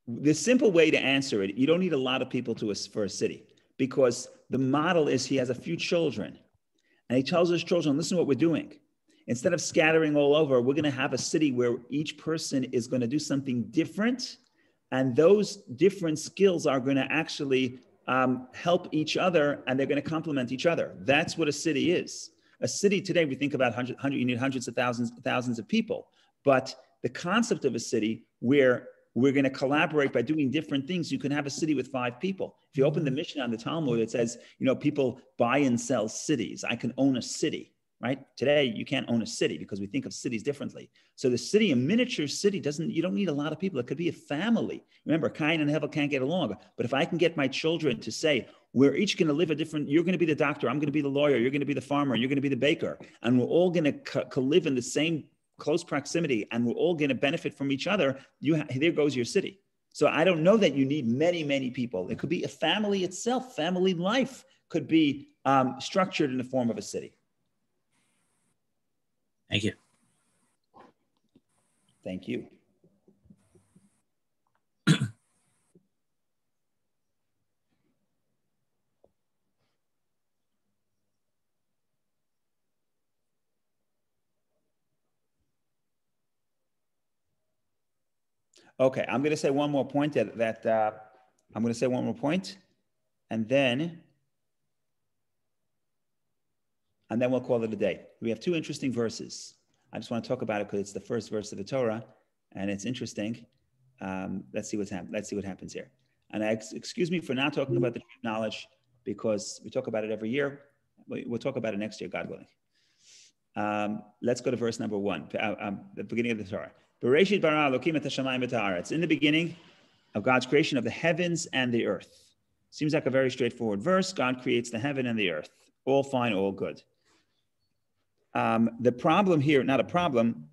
the simple way to answer it, you don't need a lot of people for a city, because the model is he has a few children and he tells his children, listen to what we're doing. Instead of scattering all over, we're going to have a city where each person is going to do something different. And those different skills are going to actually help each other, and they're going to complement each other. That's what a city is. A city today, we think about you need hundreds of thousands of people. But the concept of a city where we're going to collaborate by doing different things, you can have a city with 5 people. If you open the Mishnah on the Talmud, it says, people buy and sell cities. I can own a city. Right? Today, you can't own a city because we think of cities differently. So the city, a miniature city, you don't need a lot of people. It could be a family. Remember, Cain and Abel can't get along. But if I can get my children to say, we're each going to live a different, you're going to be the doctor, I'm going to be the lawyer, you're going to be the farmer, you're going to be the baker, and we're all going to live in the same close proximity, and we're all going to benefit from each other, there goes your city. So I don't know that you need many, many people. It could be a family itself. Family life could be structured in the form of a city. Thank you. Thank you. Okay, I'm going to say one more point I'm going to say one more point, and then we'll call it a day. We have 2 interesting verses. I just want to talk about it because it's the first verse of the Torah, and it's interesting. Let's see what happens here. And excuse me for not talking about the tree of knowledge, because we talk about it every year. We'll talk about it next year, God willing. Let's go to verse number 1, the beginning of the Torah. Bereshit bara Elokim et hashamayim v'et haaretz. In the beginning of God's creation of the heavens and the earth. Seems like a very straightforward verse. God creates the heaven and the earth. All fine, all good. The problem here, not a problem,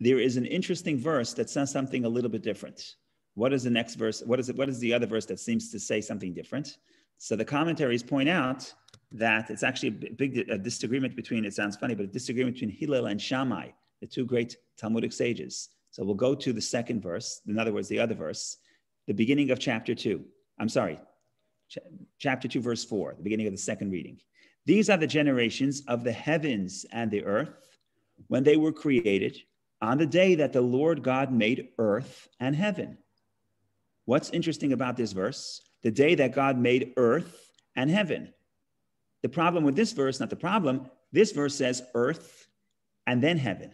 there is an interesting verse that says something a little bit different. What is the next verse? What is the other verse that seems to say something different? So the commentaries point out that it's actually a big disagreement between, it sounds funny, but a disagreement between Hillel and Shammai, the 2 great Talmudic sages. So we'll go to the second verse, in other words, the other verse, the beginning of chapter 2. Chapter 2, verse 4, the beginning of the second reading. These are the generations of the heavens and the earth when they were created on the day that the Lord God made earth and heaven. What's interesting about this verse? The day that God made earth and heaven. The problem with this verse, not the problem, this verse says earth and then heaven.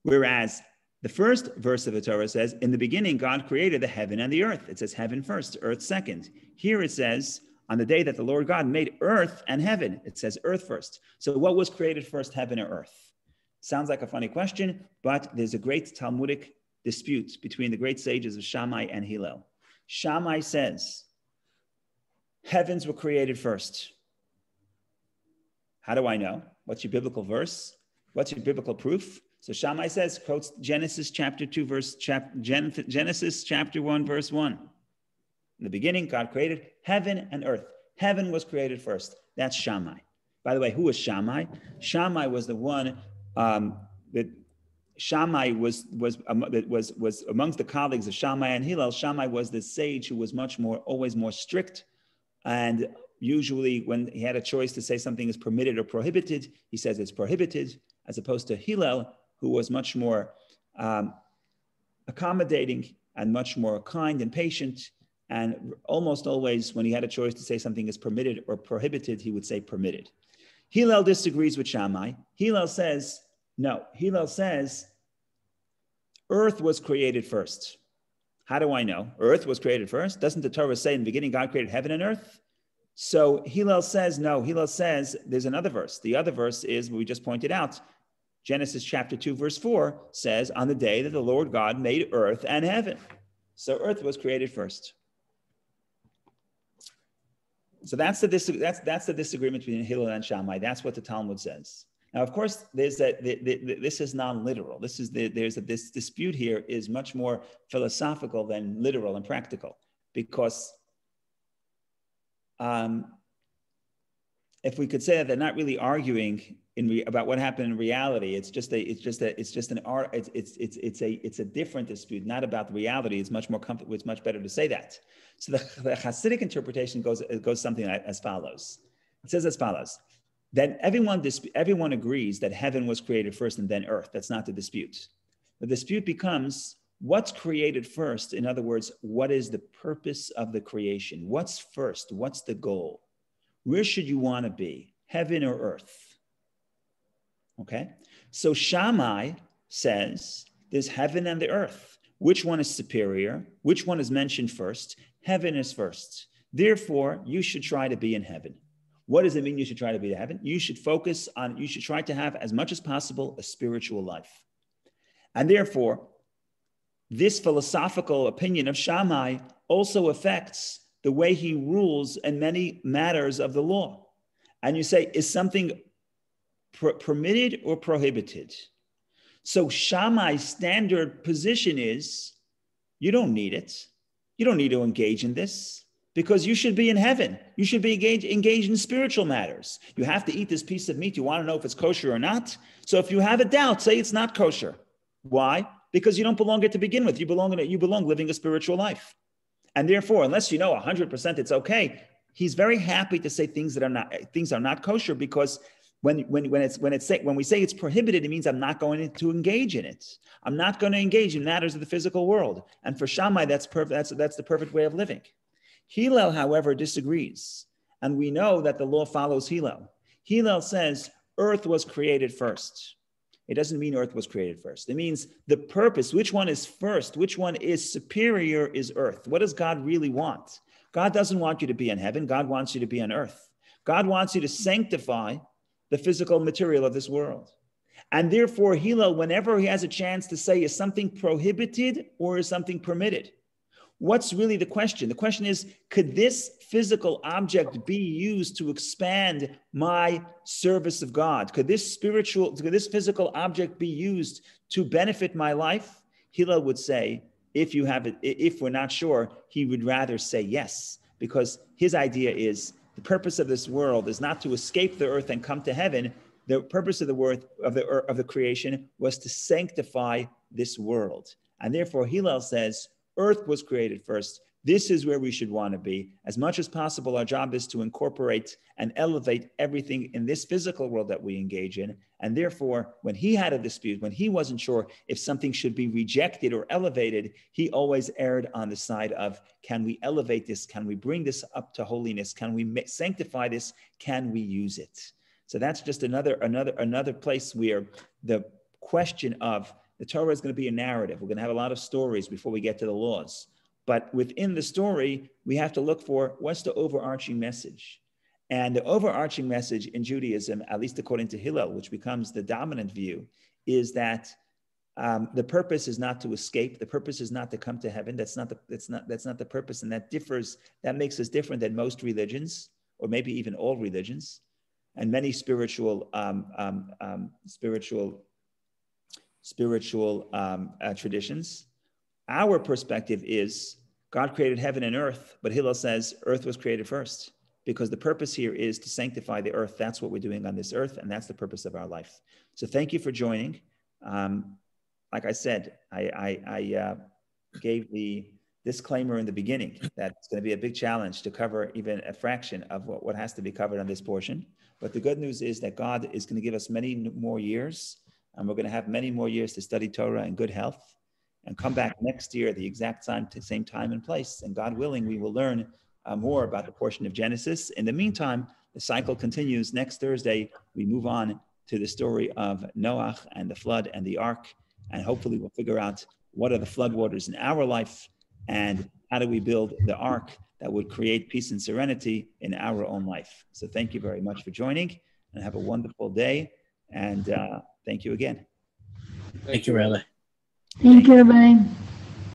Whereas the first verse of the Torah says, in the beginning, God created the heaven and the earth. It says heaven first, earth second. Here it says, on the day that the Lord God made earth and heaven, it says earth first. So what was created first, heaven or earth? Sounds like a funny question, but there's a great Talmudic dispute between the great sages of Shammai and Hillel. Shammai says, heavens were created first. How do I know? What's your biblical verse? What's your biblical proof? So Shammai says, quotes Genesis chapter 2, Genesis chapter 1, verse 1. In the beginning, God created heaven and earth. Heaven was created first. That's Shammai. By the way, who was Shammai? Shammai was the one that Shammai was amongst the colleagues of Shammai and Hillel. Shammai was the sage who was always more strict. And usually when he had a choice to say something is permitted or prohibited, he says it's prohibited, as opposed to Hillel, who was much more accommodating and much more kind and patient. And almost always when he had a choice to say something is permitted or prohibited, he would say permitted. Hillel disagrees with Shammai. Hillel says, no. Hillel says, earth was created first. How do I know? Earth was created first. Doesn't the Torah say in the beginning God created heaven and earth? So Hillel says, no. Hillel says there's another verse. The other verse is what we just pointed out. Genesis chapter 2, verse 4 says, on the day that the Lord God made earth and heaven. So earth was created first. So that's the disagreement between Hillel and Shammai. That's what the Talmud says. Now, of course, this is non-literal. This dispute here is much more philosophical than literal and practical, because if we could say that they're not really arguing about what happened in reality, it's a different dispute, not about the reality. It's much more comfortable. It's much better to say that. So the Hasidic interpretation goes something as follows. It says as follows: that everyone agrees that heaven was created first and then earth. That's not the dispute. The dispute becomes what's created first. In other words, what is the purpose of the creation? What's first? What's the goal? Where should you want to be, heaven or earth? Okay, so Shammai says there's heaven and the earth. Which one is superior? Which one is mentioned first? Heaven is first. Therefore, you should try to be in heaven. What does it mean you should try to be in heaven? You should try to have as much as possible a spiritual life. And therefore, this philosophical opinion of Shammai also affects the way he rules in many matters of the law. And you say, is something permitted or prohibited? So Shammai's standard position is, you don't need it. You don't need to engage in this because you should be in heaven. You should be engaged in spiritual matters. You have to eat this piece of meat. You want to know if it's kosher or not. So if you have a doubt, say it's not kosher. Why? Because you don't belong here to begin with. You belong living a spiritual life. And therefore, unless you know 100% it's okay, he's very happy to say things are not kosher, because when we say it's prohibited, it means I'm not going to engage in it. I'm not going to engage in matters of the physical world. And for Shammai, that's the perfect way of living. Hillel, however, disagrees. And we know that the law follows Hillel. Hillel says earth was created first. It doesn't mean earth was created first. It means the purpose, which one is first, which one is superior, is earth. What does God really want? God doesn't want you to be in heaven. God wants you to be on earth. God wants you to sanctify the physical material of this world. And therefore, Hillel, whenever he has a chance to say, is something prohibited or is something permitted? What's really the question? The question is, could this physical object be used to expand my service of God? Could this physical object be used to benefit my life? Hillel would say, if we're not sure, he would rather say yes, because his idea is the purpose of this world is not to escape the earth and come to heaven. The purpose of the creation was to sanctify this world. And therefore, Hillel says, earth was created first. This is where we should want to be. As much as possible, our job is to incorporate and elevate everything in this physical world that we engage in. And therefore, when he had a dispute, when he wasn't sure if something should be rejected or elevated, he always erred on the side of, can we elevate this? Can we bring this up to holiness? Can we sanctify this? Can we use it? So that's just another place where the question of the Torah is going to be a narrative. We're going to have a lot of stories before we get to the laws. But within the story, we have to look for what's the overarching message. And the overarching message in Judaism, at least according to Hillel, which becomes the dominant view, is that the purpose is not to escape. The purpose is not to come to heaven. That's not the purpose, and that makes us different than most religions, or maybe even all religions, and many spiritual traditions. Our perspective is God created heaven and earth, but Hillel says earth was created first, because the purpose here is to sanctify the earth. That's what we're doing on this earth, and that's the purpose of our life. So thank you for joining. Like I said, I gave the disclaimer in the beginning that it's going to be a big challenge to cover even a fraction of what has to be covered on this portion. But the good news is that God is going to give us many more years, and we're going to have many more years to study Torah in good health, and come back next year at the exact same time and place. And God willing, we will learn more about the portion of Genesis. In the meantime, the cycle continues. Next Thursday, we move on to the story of Noah and the flood and the ark. And hopefully we'll figure out what are the floodwaters in our life, and how do we build the ark that would create peace and serenity in our own life. So thank you very much for joining, and have a wonderful day. And thank you again. Thank you, Rabbi. Thank you, Rabbi.